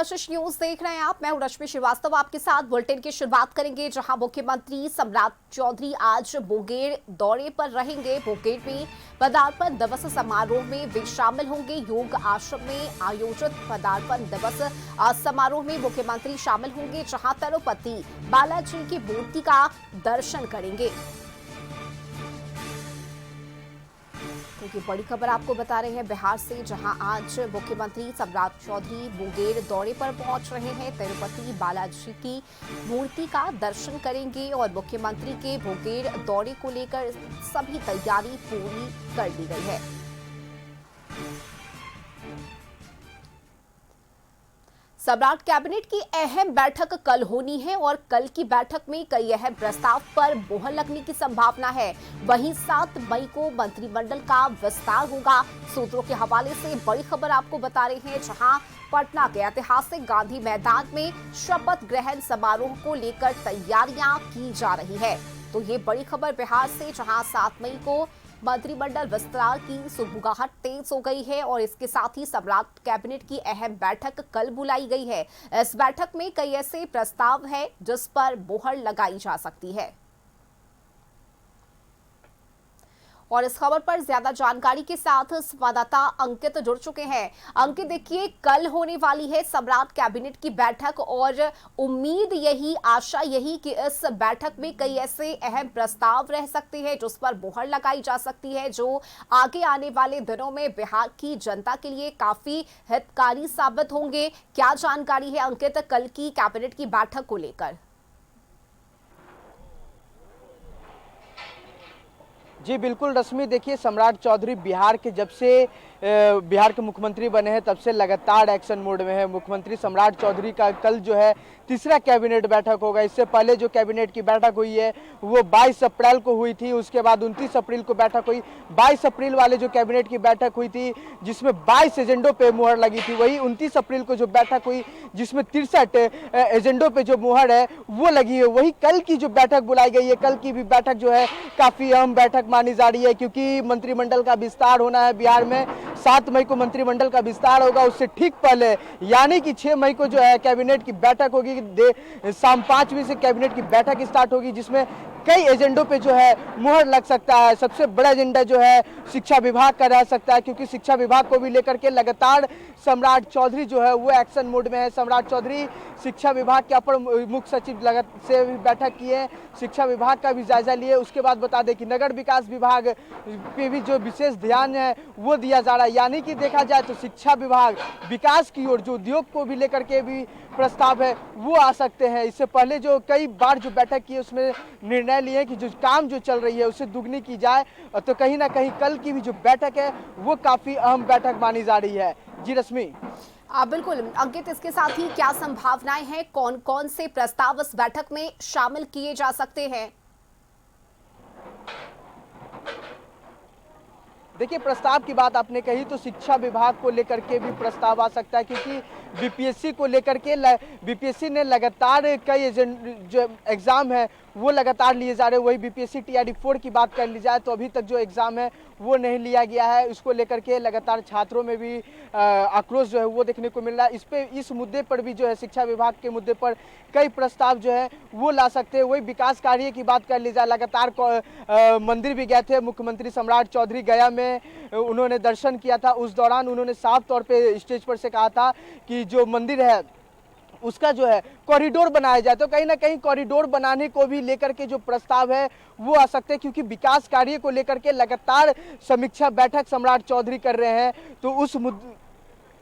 कशिश news देख रहे हैं आप। मैं हूं रश्मि श्रीवास्तव, आपके साथ बुलेटिन की शुरुआत करेंगे जहां मुख्यमंत्री सम्राट चौधरी आज मुंगेर दौरे पर रहेंगे। मुंगेर में पदार्पण दिवस समारोह में वे शामिल होंगे। योग आश्रम में आयोजित पदार्पण दिवस समारोह में मुख्यमंत्री शामिल होंगे, जहां तिरुपति बालाजी की मूर्ति का दर्शन करेंगे। तो ये बड़ी खबर आपको बता रहे हैं बिहार से, जहां आज मुख्यमंत्री सम्राट चौधरी मुंगेर दौरे पर पहुंच रहे हैं। तिरुपति बालाजी की मूर्ति का दर्शन करेंगे और मुख्यमंत्री के मुंगेर दौरे को लेकर सभी तैयारी पूरी कर ली गई है। सम्राट कैबिनेट की अहम बैठक कल होनी है और कल की बैठक में कई अहम प्रस्ताव पर मोहर लगने की संभावना है। वहीं 7 मई को मंत्रिमंडल का विस्तार होगा। सूत्रों के हवाले से बड़ी खबर आपको बता रहे हैं, जहां पटना के ऐतिहासिक गांधी मैदान में शपथ ग्रहण समारोह को लेकर तैयारियां की जा रही है। तो ये बड़ी खबर बिहार से, जहां 7 मई को मंत्रिमंडल विस्तार की सुगबुगाहट तेज हो गई है और इसके साथ ही सम्राट कैबिनेट की अहम बैठक कल बुलाई गई है। इस बैठक में कई ऐसे प्रस्ताव हैं जिस पर मोहर लगाई जा सकती है। और इस खबर पर ज्यादा जानकारी के साथ संवाददाता अंकित जुड़ चुके हैं। अंकित, देखिए, कल होने वाली है सम्राट कैबिनेट की बैठक और उम्मीद यही, आशा यही कि इस बैठक में कई ऐसे अहम प्रस्ताव रह सकते हैं जिस पर मोहर लगाई जा सकती है, जो आगे आने वाले दिनों में बिहार की जनता के लिए काफी हितकारी साबित होंगे। क्या जानकारी है अंकित कल की कैबिनेट की बैठक को लेकर? जी बिल्कुल रश्मि, देखिए, सम्राट चौधरी बिहार के जब से बिहार के मुख्यमंत्री बने हैं तब से लगातार एक्शन मोड में है। मुख्यमंत्री सम्राट चौधरी का कल जो है तीसरा कैबिनेट बैठक होगा। इससे पहले जो कैबिनेट की बैठक हुई है वो 22 अप्रैल को हुई थी, उसके बाद 29 अप्रैल को बैठक हुई। 22 अप्रैल वाले जो कैबिनेट की बैठक हुई थी जिसमें 22 एजेंडों पे मुहर लगी थी, वही 29 अप्रैल को जो बैठक हुई जिसमें 63 एजेंडों पे जो मुहर है वो लगी है। वही कल की जो बैठक बुलाई गई है, कल की भी बैठक जो है काफी अहम बैठक मानी जा रही है, क्योंकि मंत्रिमंडल का विस्तार होना है बिहार में। 7 मई को मंत्रिमंडल का विस्तार होगा, उससे ठीक पहले यानी कि 6 मई को जो है कैबिनेट की बैठक होगी। शाम 5 बजे से कैबिनेट की बैठक स्टार्ट होगी, जिसमें कई एजेंडों पे जो है मुहर लग सकता है। सबसे बड़ा एजेंडा जो है शिक्षा विभाग का रह सकता है, क्योंकि शिक्षा विभाग को भी लेकर के लगातार सम्राट चौधरी जो है वो एक्शन मोड में है। सम्राट चौधरी शिक्षा विभाग के अपर मुख्य सचिव से भी बैठक किए, शिक्षा विभाग का भी जायजा लिए। उसके बाद बता दें कि नगर विकास विभाग पे भी जो विशेष ध्यान है वो दिया जा रहा है। यानी कि देखा जाए तो शिक्षा विभाग विकास की ओर, जो उद्योग को भी लेकर के भी प्रस्ताव है वो आ सकते हैं। इससे पहले जो कई बार जो बैठक की उसमें निर्णय लिए कि जो काम जो चल रही है उसे दुगनी की जाए। तो कहीं ना कहीं कल की भी जो बैठक है वो काफी अहम बैठक मानी जा रही है। जी रश्मि। बिल्कुल अंकित, इसके साथ ही क्या संभावनाएं हैं, कौन कौन से प्रस्ताव इस बैठक में शामिल किए जा सकते हैं? देखिए, प्रस्ताव की बात आपने कही तो शिक्षा विभाग को लेकर के भी प्रस्ताव आ सकता है, क्योंकि बीपीएससी को लेकर के बीपीएससी ने लगातार कई जो एग्जाम है वो लगातार लिए जा रहे हैं। वही बीपीएससी टीआरडी 4 की बात कर ली जाए तो अभी तक जो एग्जाम है वो नहीं लिया गया है। उसको लेकर के लगातार छात्रों में भी आक्रोश जो है वो देखने को मिल रहा है। इस मुद्दे पर भी जो है शिक्षा विभाग के मुद्दे पर कई प्रस्ताव जो है वो ला सकते हैं। वही विकास कार्य की बात कर ली जाए, लगातार मंदिर भी गए थे मुख्यमंत्री सम्राट चौधरी, गया में उन्होंने दर्शन किया था। उस दौरान उन्होंने साफ तौर पे स्टेज पर से कहा था कि जो मंदिर है उसका जो है कॉरिडोर बनाया जाए। तो कहीं ना कहीं कॉरिडोर बनाने को भी लेकर के जो प्रस्ताव है वो आ सकते हैं, क्योंकि विकास कार्य को लेकर के लगातार समीक्षा बैठक सम्राट चौधरी कर रहे हैं। तो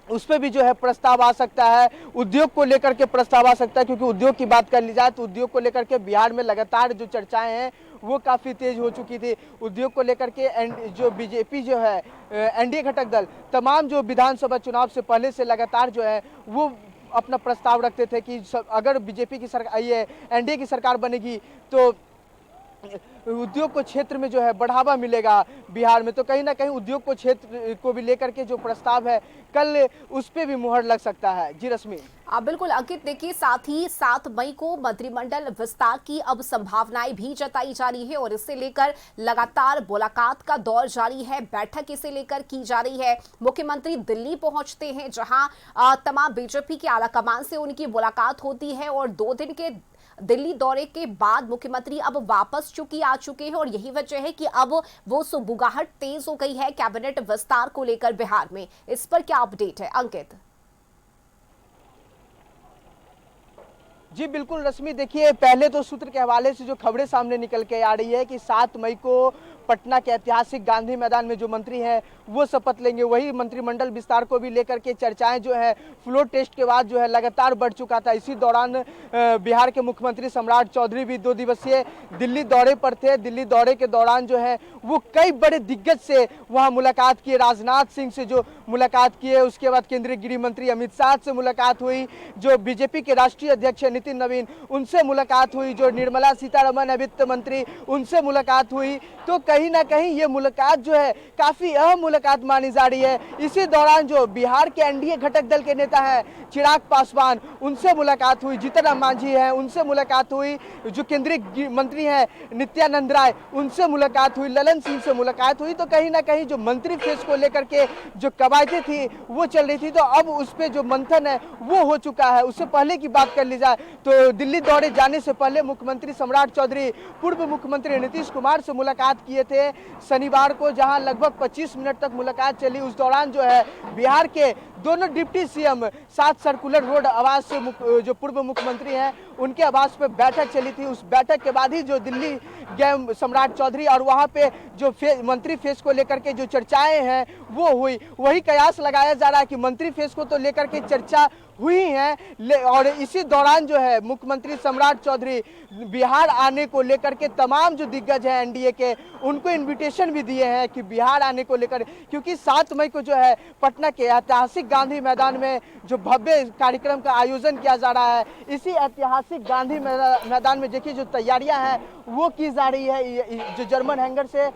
उस पर भी जो है प्रस्ताव आ सकता है। उद्योग को लेकर के प्रस्ताव आ सकता है, क्योंकि उद्योग की बात कर ली जाए तो उद्योग को लेकर के बिहार में लगातार जो चर्चाएं हैं वो काफ़ी तेज हो चुकी थी। उद्योग को लेकर के जो बीजेपी जो है एनडीए घटक दल तमाम जो विधानसभा चुनाव से पहले से लगातार जो है वो अपना प्रस्ताव रखते थे कि अगर बीजेपी की सरकार, ये एनडीए की सरकार बनेगी तो उद्योग को क्षेत्र में जो है बढ़ावा मिलेगा बिहार में, तो कहीं ना कहीं उद्योग को क्षेत्र को भी लेकर के जो प्रस्ताव है कल उस पे भी मुहर लग सकता है। जी रश्मि। बिल्कुल अंकित, देखिए साथ ही 7 मई को मंत्रिमंडल विस्तार की अब संभावनाएं भी जताई जा रही है और इससे लेकर लगातार मुलाकात का दौर जारी है। बैठक इसे लेकर की जा रही है। मुख्यमंत्री दिल्ली पहुंचते हैं जहां तमाम बीजेपी के आला कमान से उनकी मुलाकात होती है और 2 दिन के दिल्ली दौरे के बाद मुख्यमंत्री अब वापस आ चुके हैं और यही वजह है कि अब वो सुगबुगाहट तेज हो गई है कैबिनेट विस्तार को लेकर बिहार में। इस पर क्या अपडेट है अंकित? जी बिल्कुल रश्मि, देखिए पहले तो सूत्र के हवाले से जो खबरें सामने निकल के आ रही है कि 7 मई को पटना के ऐतिहासिक गांधी मैदान में जो मंत्री हैं वो शपथ लेंगे। वही मंत्रिमंडल विस्तार को भी लेकर के चर्चाएं जो है फ्लोर टेस्ट के बाद जो है लगातार बढ़ चुका था। इसी दौरान बिहार के मुख्यमंत्री सम्राट चौधरी भी 2 दिवसीय दिल्ली दौरे पर थे। दिल्ली दौरे के दौरान जो है वो कई बड़े दिग्गज से वहाँ मुलाकात किए। राजनाथ सिंह से जो मुलाकात किए, उसके बाद केंद्रीय गृह मंत्री अमित शाह से मुलाकात हुई, जो बीजेपी के राष्ट्रीय अध्यक्ष नितिन नवीन उनसे मुलाकात हुई, जो निर्मला सीतारमण है वित्त मंत्री उनसे मुलाकात हुई। तो कहीं ना कहीं ये मुलाकात जो है काफी अहम मुलाकात मानी जा रही है। इसी दौरान जो बिहार के एनडीए घटक दल के नेता हैं चिराग पासवान उनसे मुलाकात हुई, जीतन राम मांझी हैं उनसे मुलाकात हुई, जो केंद्रीय मंत्री हैं नित्यानंद राय उनसे मुलाकात हुई, ललन सिंह से मुलाकात हुई। तो कहीं ना कहीं जो मंत्री फेस को लेकर के जो कवायदें थी वो चल रही थी, तो अब उस पर जो मंथन है वो हो चुका है। उससे पहले की बात कर ली जाए तो दिल्ली दौरे जाने से पहले मुख्यमंत्री सम्राट चौधरी पूर्व मुख्यमंत्री नीतीश कुमार से मुलाकात किए थे शनिवार को, जहां लगभग 25 मिनट तक मुलाकात चली। उस दौरान जो है बिहार के दोनों डिप्टी सीएम 7 सर्कुलर रोड आवास से जो पूर्व मुख्यमंत्री हैं उनके आवास पे बैठक चली थी। उस बैठक के बाद ही जो दिल्ली गए सम्राट चौधरी और वहां पे जो मंत्री फेस को लेकर के जो चर्चाएं हैं वो हुई। वही कयास लगाया जा रहा है कि मंत्री फेस को तो लेकर के चर्चा हुई है और इसी दौरान जो है मुख्यमंत्री सम्राट चौधरी बिहार आने को लेकर के तमाम जो दिग्गज हैं एनडीए के उनको इनविटेशन भी दिए हैं कि बिहार आने को लेकर, क्योंकि 7 मई को जो है पटना के ऐतिहासिक गांधी मैदान में जो भव्य कार्यक्रम का आयोजन किया जा रहा है, इसी ऐतिहासिक गांधी मैदान में देखिए जो तैयारियां हैं वो की जा रही है। जो जर्मन हैंगर से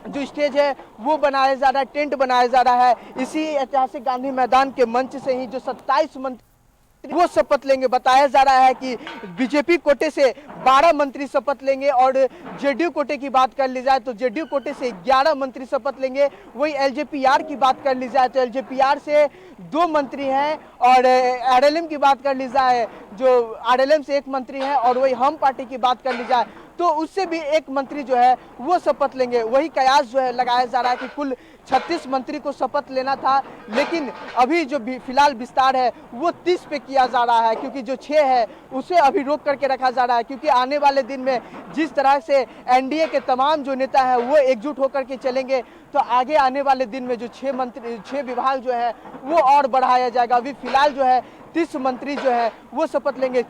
जो स्टेज है वो बनाया जा रहा है, टेंट बनाया जा रहा है। इसी ऐतिहासिक गांधी मैदान के मंच से ही जो 27 मंत्री वो शपथ लेंगे। बताया जा रहा है कि बीजेपी कोटे से 12 मंत्री शपथ लेंगे और जेडीयू कोटे की बात कर ली जाए तो जेडीयू कोटे से 11 मंत्री शपथ लेंगे। वही एलजेपीआर की बात कर ली जाए तो एलजेपीआर से 2 मंत्री हैं और आरएलएम की बात कर ली जाए जो आरएलएम से 1 मंत्री हैं और वही हम पार्टी की बात कर ली जाए तो उससे भी 1 मंत्री जो है वो शपथ लेंगे। वही कयास जो है लगाया जा रहा है कि कुल 36 मंत्री को शपथ लेना था, लेकिन अभी जो फिलहाल विस्तार है वो 30 पे किया जा रहा है, क्योंकि जो 6 है उसे अभी रोक करके रखा जा रहा है। क्योंकि आने वाले दिन में जिस तरह से एनडीए के तमाम जो नेता हैं वो एकजुट होकर के चलेंगे तो आगे आने वाले दिन में जो 6 विभाग जो है वो और बढ़ाया जाएगा। अभी फिलहाल जो है 30 मंत्री जो है वो शपथ लेंगे।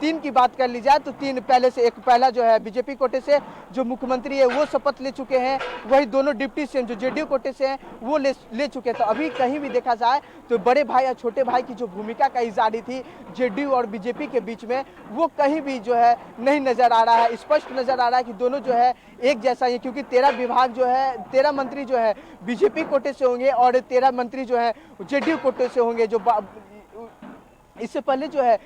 3 की बात कर ली जाए तो 3 पहले से, एक पहला जो है बीजेपी कोटे से जो मुख्यमंत्री है वो शपथ ले चुके हैं, वही दोनों डिप्टी सीएम जो जेडीयू कोटे से हैं वो ले चुके। तो अभी कहीं भी देखा जाए तो बड़े भाई या छोटे भाई की जो भूमिका कही जा रही थी जेडीयू और बीजेपी के बीच में वो कहीं भी जो है नहीं नजर आ रहा है। स्पष्ट नजर आ रहा है कि दोनों जो है एक जैसा ही है, क्योंकि 13 विभाग जो है 13 मंत्री जो है बीजेपी कोटे से होंगे और 13 मंत्री जो है जेडीयू कोटे से होंगे। जो इससे पहले जो है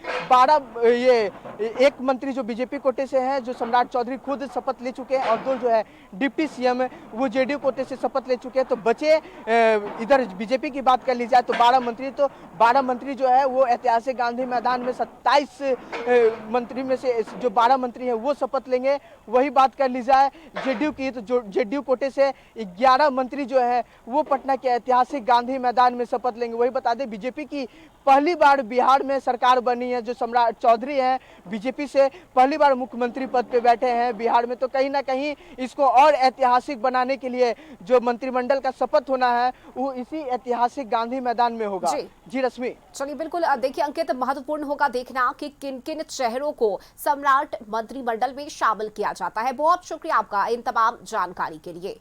1 मंत्री जो बीजेपी कोटे से हैं जो सम्राट चौधरी खुद शपथ ले चुके हैं और 2 जो है डिप्टी सीएम वो जेडीयू कोटे से शपथ ले चुके हैं। तो बचे इधर बीजेपी की बात कर ली जाए तो 12 मंत्री, तो 12 मंत्री जो है वो ऐतिहासिक गांधी मैदान में 27 मंत्री में से जो 12 मंत्री हैं वो शपथ लेंगे। वही बात कर ली जाए जेडीयू की तो जो जेडीयू कोटे से 11 मंत्री जो है वो पटना के ऐतिहासिक गांधी मैदान में शपथ लेंगे। वही बता दें बीजेपी की पहली बार बिहार में सरकार बनी है, जो सम्राट चौधरी हैं बीजेपी से पहली बार मुख्यमंत्री पद पे बैठे हैं बिहार में। तो कहीं ना कहीं इसको और ऐतिहासिक बनाने के लिए जो मंत्रिमंडल का शपथ होना है वो इसी ऐतिहासिक गांधी मैदान में होगा। जी रश्मि। चलिए बिल्कुल, देखिए अंकित, महत्वपूर्ण होगा देखना कि किन किन चेहरों को सम्राट मंत्रिमंडल में शामिल किया जाता है। बहुत शुक्रिया आपका इन तमाम जानकारी के लिए।